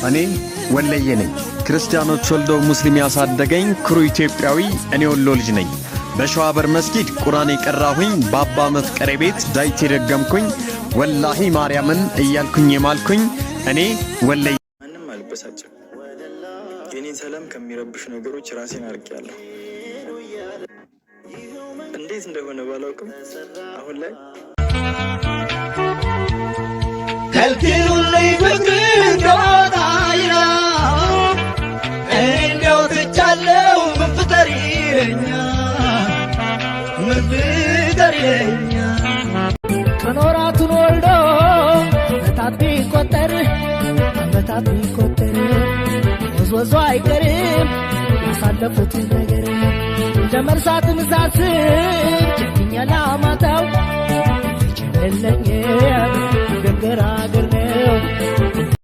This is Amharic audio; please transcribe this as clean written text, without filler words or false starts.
እኔ ወለየ ነኝ ክርስቲያኖች ወልደው ሙስሊም ያሳደገኝ ኩሩ ኢትዮጵያዊ እኔ ወሎ ልጅ ነኝ በሸዋበር መስጊድ ቁርአን የቀራሁኝ በአባ መፍቀሬ ቤት ዳይት የደገምኩኝ ወላሂ ማርያምን እያልኩኝ የማልኩኝ እኔ ወለየ ማንም አልበሳጭም የኔን ሰላም ከሚረብሹ ነገሮች ራሴን አርቄያለሁ እንዴት እንደሆነ ባላውቅም አሁን ላይ ከልክሉልኝ ፍቅር ከወጣይና እንደው ትቻለው ምን ፍጠር ይለኛ ከኖራቱን ወልዶ አመታት ቢቆጠር ወዝወዞ አይቀርም ያሳለፉት ነገር እንደመርሳት ምሳስብ ችግኛ ላማታው ይችለኝ ገንገራገር ነው